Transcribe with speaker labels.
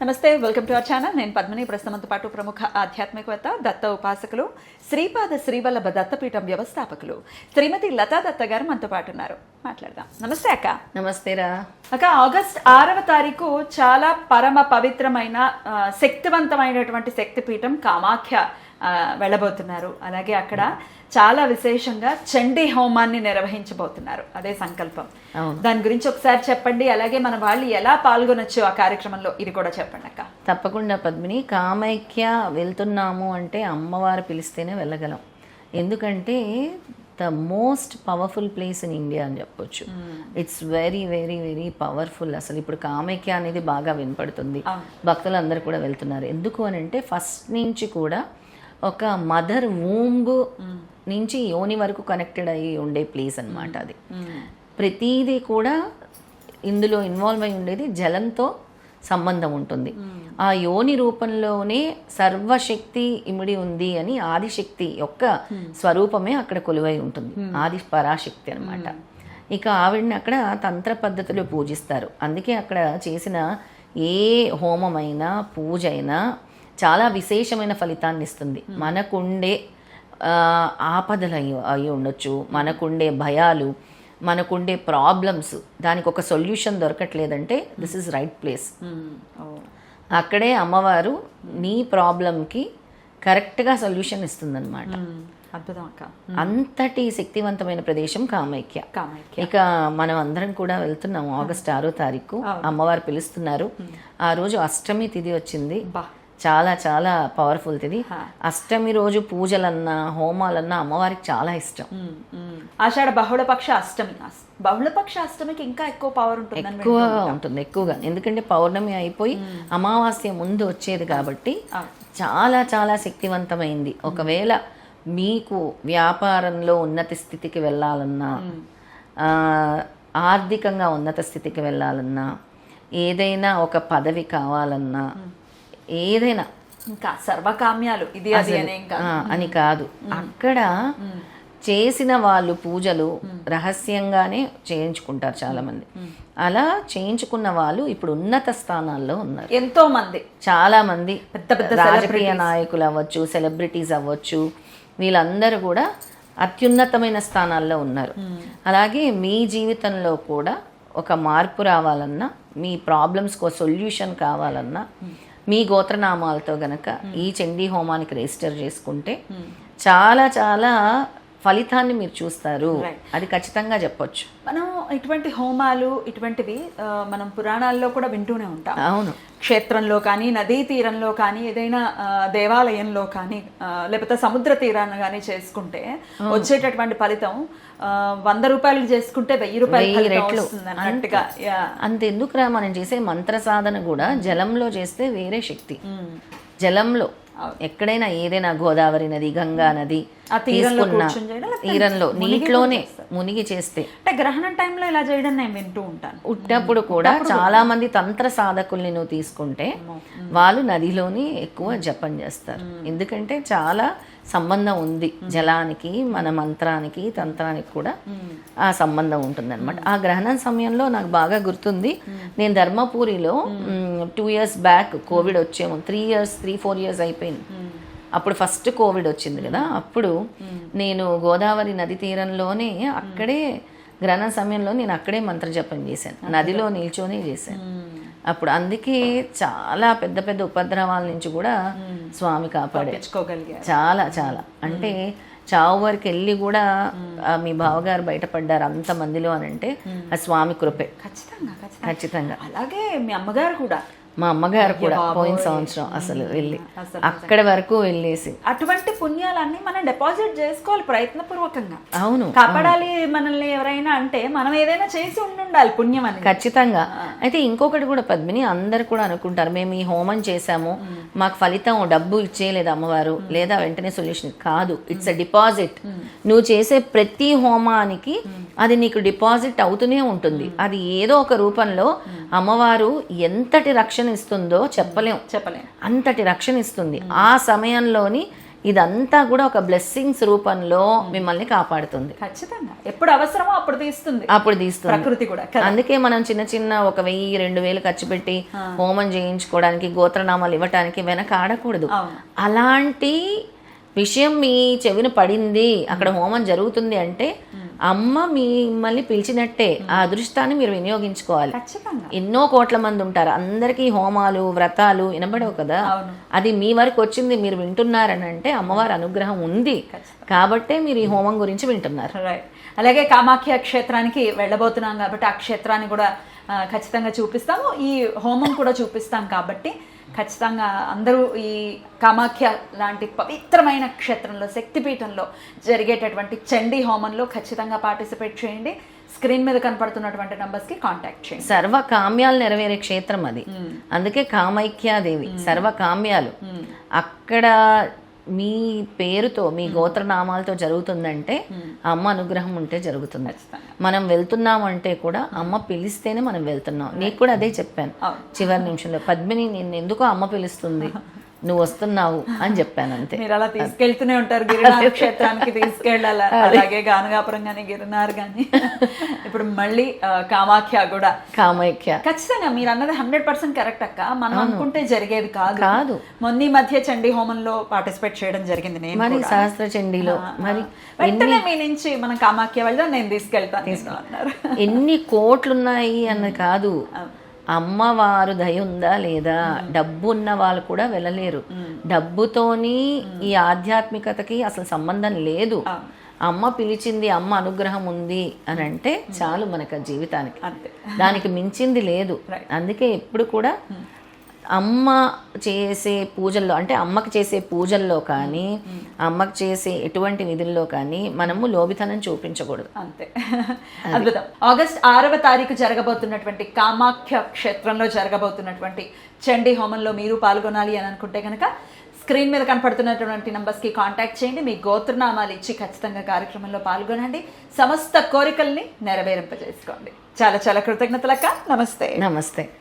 Speaker 1: నమస్తే, welcome to our channel. నేను పద్మిని. ప్రస్తుతంతో పాటు ప్రముఖ ఆధ్యాత్మికవేత్త, దత్త ఉపాసకులు, శ్రీపాద శ్రీవల్లభ దత్తపీఠం వ్యవస్థాపకులు శ్రీమతి లతా దత్త గారు మనతో పాటు ఉన్నారు. మాట్లాడదాం. నమస్తే అక్క.
Speaker 2: నమస్తేరా
Speaker 1: అక్క. ఆగస్ట్ 6వ తారీఖు చాలా పరమ పవిత్రమైన శక్తివంతమైనటువంటి శక్తిపీఠం కామాఖ్య వెళ్ళబోతున్నారు. అలాగే అక్కడ చాలా విశేషంగా చండీ హోమాన్ని నిర్వహించబోతున్నారు. అదే సంకల్పం. దాని గురించి ఒకసారి చెప్పండి. అలాగే మన వాళ్ళు ఎలా పాల్గొనొచ్చు ఆ కార్యక్రమంలో, ఇది కూడా చెప్పండి అక్క.
Speaker 2: తప్పకుండా పద్మిని. కామాఖ్య వెళ్తున్నాము అంటే అమ్మవారు పిలిస్తేనే వెళ్ళగలం. ఎందుకంటే the most powerful place in India అని చెప్పొచ్చు. It's very very very powerful. అసలు ఇప్పుడు కామాఖ్య అనేది బాగా వినపడుతుంది, భక్తులందరూ కూడా వెళ్తున్నారు. ఎందుకు అని అంటే ఫస్ట్ నుంచి కూడా ఒక మదర్ వూంబ్ నుంచి యోని వరకు కనెక్టెడ్ అయ్యి ఉండే ప్లేస్ అన్నమాట. అది ప్రతిదీ కూడా ఇందులో ఇన్వాల్వ్ అయి ఉండేది జలంతో సంబంధం ఉంటుంది. ఆ యోని రూపంలోనే సర్వశక్తి ఇమిడి ఉంది అని ఆదిశక్తి యొక్క స్వరూపమే అక్కడ కొలువై ఉంటుంది. ఆది పరాశక్తి అనమాట. ఇక ఆవిడని అక్కడ తంత్ర పద్ధతిలో పూజిస్తారు. అందుకే అక్కడ చేసిన ఏ హోమమైనా పూజ అయినా చాలా విశేషమైన ఫలితాన్ని ఇస్తుంది. మనకుండే ఆపదలు అయి ఉండొచ్చు, మనకుండే భయాలు, మనకుండే ప్రాబ్లమ్స్, దానికి ఒక సొల్యూషన్ దొరకట్లేదంటే దిస్ ఇస్ రైట్ ప్లేస్. అక్కడే అమ్మవారు నీ ప్రాబ్లంకి కరెక్ట్గా సొల్యూషన్ ఇస్తుందన్నమాట.
Speaker 1: అద్భుతం అక్క.
Speaker 2: అంతటి శక్తివంతమైన ప్రదేశం కామాఖ్య. ఇక మనం అందరం కూడా వెళ్తున్నాము. ఆగస్ట్ 6వ తారీఖు అమ్మవారు పిలుస్తున్నారు. ఆ రోజు అష్టమి తిథి వచ్చింది. చాలా చాలా పవర్ఫుల్ తిది. అష్టమి రోజు పూజలన్నా హోమాలన్నా అమ్మవారికి చాలా ఇష్టం.
Speaker 1: ఆషాఢ బహుళపక్ష అష్టమి. బహుళపక్ష అష్టమికి ఇంకా ఎక్కువ పవర్ ఉంటుంది.
Speaker 2: ఎక్కువగా. ఎందుకంటే పౌర్ణమి అయిపోయి అమావాస్య ముందు వచ్చేది కాబట్టి చాలా చాలా శక్తివంతమైంది. ఒకవేళ మీకు వ్యాపారంలో ఉన్నత స్థితికి వెళ్ళాలన్నా, ఆర్థికంగా ఉన్నత స్థితికి వెళ్ళాలన్నా, ఏదైనా ఒక పదవి కావాలన్నా, ఏదైనా
Speaker 1: ఇంకా సర్వకామ్యాలు ఇది
Speaker 2: అని కాదు, అక్కడ చేసిన వాళ్ళు పూజలు రహస్యంగానే చేయించుకుంటారు చాలా మంది. అలా చేయించుకున్న వాళ్ళు ఇప్పుడు ఉన్నత స్థానాల్లో ఉన్నారు.
Speaker 1: ఎంతో మంది,
Speaker 2: చాలా మంది
Speaker 1: పెద్ద పెద్ద
Speaker 2: రాజకీయ నాయకులు అవ్వచ్చు, సెలబ్రిటీస్ అవ్వచ్చు, వీళ్ళందరూ కూడా అత్యున్నతమైన స్థానాల్లో ఉన్నారు. అలాగే మీ జీవితంలో కూడా ఒక మార్పు రావాలన్నా, మీ ప్రాబ్లమ్స్కి ఒక సొల్యూషన్ కావాలన్నా, మీ గోత్రనామాలతో గనక ఈ చండీ హోమానికి రిజిస్టర్ చేసుకుంటే చాలా చాలా ఫలితాన్ని మీరు చూస్తారు. అది ఖచ్చితంగా చెప్పొచ్చు.
Speaker 1: మనం ఇటువంటి హోమాలు ఇటువంటివి మనం పురాణాల్లో కూడా వింటూనే ఉంటాం.
Speaker 2: అవును.
Speaker 1: క్షేత్రంలో కానీ, నదీ తీరంలో కానీ, ఏదైనా దేవాలయంలో కానీ, లేకపోతే సముద్ర తీరాన్ని కానీ చేసుకుంటే వచ్చేటటువంటి ఫలితం 100 రూపాయలు చేసుకుంటే 1000 రూపాయలు అన్నట్టుగా.
Speaker 2: అంతెందుకురా, మనం చేసే మంత్ర సాధన కూడా జలంలో చేస్తే వేరే శక్తి. జలంలో ఎక్కడైనా ఏదైనా గోదావరి నది, గంగా నది తీరంలో నీటిలోనే మునిగి చేస్తే,
Speaker 1: అంటే గ్రహణం టైంలో ఇలా చేయడం నేను వింటూ ఉంటాను.
Speaker 2: ఉట్టప్పుడు కూడా చాలా మంది తంత్ర సాధకుల్ని నువ్వు తీసుకుంటే వాళ్ళు నదిలోని ఎక్కువ జపం చేస్తారు. ఎందుకంటే చాలా సంబంధం ఉంది జలానికి, మన మంత్రానికి, తంత్రానికి కూడా ఆ సంబంధం ఉంటుంది అనమాట. ఆ గ్రహణం సమయంలో నాకు బాగా గుర్తుంది, నేను ధర్మపురిలో 2 years బ్యాక్ కోవిడ్ వచ్చేమో 3-4 years అయిపోయింది. అప్పుడు ఫస్ట్ కోవిడ్ వచ్చింది కదా. అప్పుడు నేను గోదావరి నది తీరంలోనే అక్కడే గ్రహణ సమయంలో నేను అక్కడే మంత్ర జపం చేశాను, నదిలో నిల్చొని చేశాను. అప్పుడు అందుకే చాలా పెద్ద పెద్ద ఉపద్రవాల నుంచి కూడా స్వామి కాపాడే. చాలా చాలా అంటే చావు వరకు వెళ్ళి కూడా మీ బావగారు బయటపడ్డారు అంతమందిలో అని అంటే ఆ స్వామి కృపే. ఖచ్చితంగా.
Speaker 1: అలాగే మీ అమ్మగారు కూడా,
Speaker 2: మా అమ్మగారు కూడా పోయిన సంవత్సరం అసలు వెళ్ళి అక్కడి వరకు వెళ్ళేసి
Speaker 1: అటువంటి పుణ్యాలన్నీ మనం డిపాజిట్ చేసుకోవాలి ప్రయత్నపూర్వకంగా.
Speaker 2: అవును,
Speaker 1: కాపాడాలి మనల్ని ఎవరైనా అంటే మనం ఏదైనా చేసి ఉండాలి పుణ్యం అని.
Speaker 2: ఖచ్చితంగా. అయితే ఇంకొకటి కూడా పద్మిని, అందరు కూడా అనుకుంటారు మేము ఈ హోమం చేసాము, మాకు ఫలితం డబ్బు ఇచ్చేయలేదు అమ్మవారు, లేదా వెంటనే సొల్యూషన్. కాదు, ఇట్స్ అ డిపాజిట్. నువ్వు చేసే ప్రతి హోమానికి అది నీకు డిపాజిట్ అవుతూనే ఉంటుంది. అది ఏదో ఒక రూపంలో అమ్మవారు ఎంతటి రక్షణ ఇస్తుందో చెప్పలేం. అంతటి రక్షణ ఇస్తుంది. ఆ సమయంలోని ఇదంతా కూడా ఒక బ్లెస్సింగ్స్ రూపంలో మిమ్మల్ని కాపాడుతుంది.
Speaker 1: ఖచ్చితంగా ఎప్పుడు అవసరమో అప్పుడు తీస్తుంది
Speaker 2: అప్పుడు తీస్తుంది
Speaker 1: ప్రకృతి కూడా కదా.
Speaker 2: అందుకే మనం చిన్న చిన్న 1000-2000 ఖర్చు పెట్టి హోమం చేయించుకోవడానికి, గోత్రనామాలు ఇవ్వటానికి వెనక ఆడకూడదు.
Speaker 1: అవును.
Speaker 2: అలాంటి విషయం మీ చెవిన పడింది, అక్కడ హోమం జరుగుతుంది అంటే అమ్మ మిమ్మల్ని పిలిచినట్టే. ఆ అదృష్టాన్ని మీరు వినియోగించుకోవాలి.
Speaker 1: ఖచ్చితంగా
Speaker 2: ఎన్నో కోట్ల మంది ఉంటారు, అందరికీ హోమాలు వ్రతాలు వినబడవు కదా.
Speaker 1: అవును.
Speaker 2: అది మీ వరకు వచ్చింది, మీరు వింటున్నారని అంటే అమ్మవారి అనుగ్రహం ఉంది కాబట్టే మీరు ఈ హోమం గురించి వింటున్నారు.
Speaker 1: రైట్. అలాగే కామాఖ్య క్షేత్రానికి వెళ్ళబోతున్నాం కాబట్టి ఆ క్షేత్రాన్ని కూడా ఖచ్చితంగా చూపిస్తాము, ఈ హోమం కూడా చూపిస్తాం కాబట్టి ఖచ్చితంగా అందరూ ఈ కామాఖ్య లాంటి పవిత్రమైన క్షేత్రంలో, శక్తిపీఠంలో జరిగేటటువంటి చండీ హోమంలో ఖచ్చితంగా పార్టిసిపేట్ చేయండి. స్క్రీన్ మీద కనపడుతున్నటువంటి నంబర్స్కి కాంటాక్ట్ చేయండి.
Speaker 2: సర్వ కామ్యాలు నెరవేరే క్షేత్రం అది. అందుకే కామైక్యాదేవి సర్వ కామ్యాలు. అక్కడ మీ పేరుతో, మీ గోత్రనామాలతో జరుగుతుందంటే అమ్మ అనుగ్రహం ఉంటే జరుగుతుంది. మనం వెళ్తున్నాం అంటే కూడా అమ్మ పిలిస్తేనే మనం వెళ్తున్నాం. నీకు కూడా అదే చెప్పాను చివరి నిమిషంలో, పద్మిని నిన్ను ఎందుకో అమ్మ పిలుస్తుంది, నువ్వు వస్తున్నావు అని చెప్పాను అంతే.
Speaker 1: మీరు అలా తీసుకెళ్తూనే ఉంటారు, గిరినార్ క్షేత్రానికి తీసుకెళ్ళాలి, అలాగే గానగాపురం కానీ గిరినార్ కానీ ఇప్పుడు మళ్ళీ కామాఖ్య కూడా.
Speaker 2: కామాఖ్య
Speaker 1: ఖచ్చితంగా మీరు అన్నది 100% కరెక్ట్ అక్క. మనం అనుకుంటే జరిగేది
Speaker 2: కాదు.
Speaker 1: మొన్న మధ్య చండీ హోమంలో పార్టిసిపేట్ చేయడం జరిగింది నేను,
Speaker 2: మరి సహస్ర చండీలో. మరి
Speaker 1: వెంటనే మీ నుంచి మనం కామాఖ్య వెళ్దాం, నేను తీసుకెళ్తాను అన్నారు.
Speaker 2: ఎన్ని కోట్లున్నాయి అన్నది కాదు, అమ్మవారు దయ ఉందా లేదా. డబ్బు ఉన్న వాళ్ళు కూడా వెళ్ళలేరు. డబ్బుతోని ఈ ఆధ్యాత్మికతకి అసలు సంబంధం లేదు. అమ్మ పిలిచింది, అమ్మ అనుగ్రహం ఉంది అని అంటే చాలు మనకు జీవితానికి, దానికి మించింది లేదు. అందుకే ఎప్పుడు కూడా అమ్మ చేసే పూజల్లో, అంటే అమ్మకి చేసే పూజల్లో కానీ, అమ్మకి చేసే ఎటువంటి విధుల్లో కానీ మనము లోభితనం చూపించకూడదు.
Speaker 1: అంతే. అద్భుతం. ఆగస్ట్ 6వ తారీఖు జరగబోతున్నటువంటి కామాఖ్య క్షేత్రంలో జరగబోతున్నటువంటి చండీ హోమంలో మీరు పాల్గొనాలి అని అనుకుంటే కనుక స్క్రీన్ మీద కనపడుతున్నటువంటి నంబర్స్కి కాంటాక్ట్ చేయండి. మీ గోత్రనామాలు ఇచ్చి ఖచ్చితంగా కార్యక్రమంలో పాల్గొనండి. సమస్త కోరికల్ని నెరవేరింపజేసుకోండి. చాలా చాలా కృతజ్ఞతలక్క. నమస్తే.
Speaker 2: నమస్తే.